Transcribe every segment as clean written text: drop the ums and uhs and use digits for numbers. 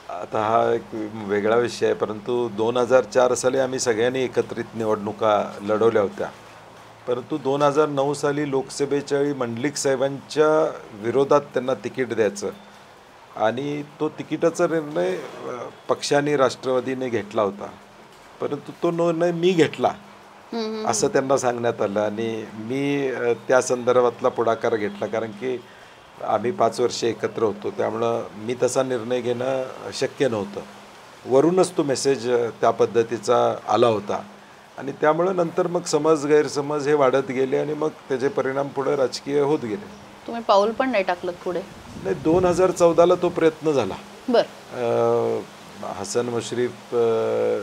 आता हा एक वेगळा विषय आहे, परंतु 2004 साली आम्ही सगळ्यांनी एकत्रित निवडणुका लढवल्या होत्या. परंतु 2009 साली लोकसभेच्या वेळी मंडलिक साहेबांच्या विरोधात त्यांना तिकीट द्यायचं आणि तो तिकिटाचा निर्णय पक्षाने राष्ट्रवादीने घेतला होता. परंतु तो निर्णय मी घेतला असं त्यांना सांगण्यात आलं आणि मी त्या संदर्भातला पुढाकार घेतला, कारण की आम्ही 5 वर्ष एकत्र होतो. त्यामुळं मी तसा निर्णय घेणं शक्य नव्हतं. वरूनच तो मेसेज त्या पद्धतीचा आला होता आणि त्यामुळं नंतर मग गैरसमज हे वाढत गेले आणि मग त्याचे परिणाम पुढे राजकीय होत गेले. तुम्ही पाऊल पण नाही टाकलं पुढे? नाही, 2014ला तो प्रयत्न झाला. बरं. हसन मुश्रीफ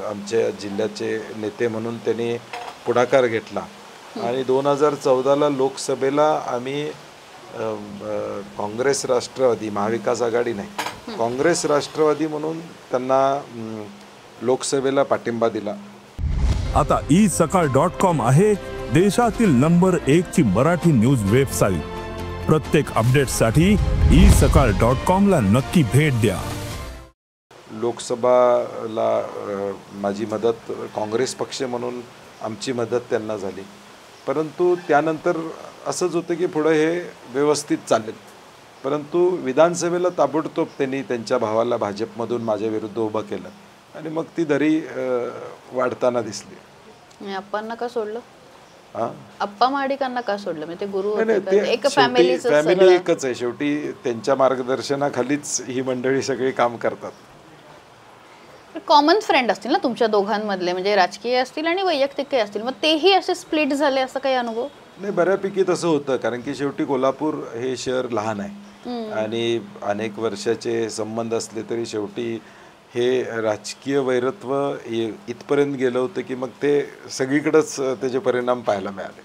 आमच्या जिल्ह्याचे नेते म्हणून त्यांनी पुढाकार घेतला आणि 2014ला लोकसभेला आम्ही काँग्रेस राष्ट्रवादी, महाविकास आघाडी नाही, काँग्रेस राष्ट्रवादी म्हणून त्यांना लोकसभेला पाठिंबा दिला. आता isakal.com आहे देशातील नंबर 1 ची मराठी न्यूज वेबसाईट. प्रत्येक अपडेटसाठी isakal.com ला नक्की भेट द्या. लोकसभाला माझी मदत काँग्रेस पक्ष म्हणून आमची मदत त्यांना झाली. परंतु त्यानंतर असंच होतं की पुढं हे व्यवस्थित चालेल. परंतु विधानसभेला ताबडतोब त्यांनी त्यांच्या भावाला भाजपमधून माझ्या विरुद्ध उभं केलं आणि मग ती दरी वाढताना दिसली. अप्पांना का सोडलं? हां, अप्पा महाडिकांना का सोडलं? म्हणजे ते गुरु नाही, होते, एक फॅमिली फॅमिली एकच आहे. शेवटी त्यांच्या मार्गदर्शनाखालीच ही मंडळी सगळी काम करतात. कॉमन फ्रेंड असतील ना तुमच्या दोघांमधले, म्हणजे राजकीय असतील आणि वैयक्तिक असतील, मग तेही असे स्प्लिट झाले असं काही अनुभव? नाही, बऱ्यापैकी तसं होतं, कारण की शेवटी कोल्हापूर हे शहर लहान आहे आणि अनेक वर्षाचे संबंध असले तरी शेवटी हे राजकीय वैरत्व इथपर्यंत गेलं होतं की मग ते सगळीकडेच त्याचे परिणाम पाहायला मिळाले.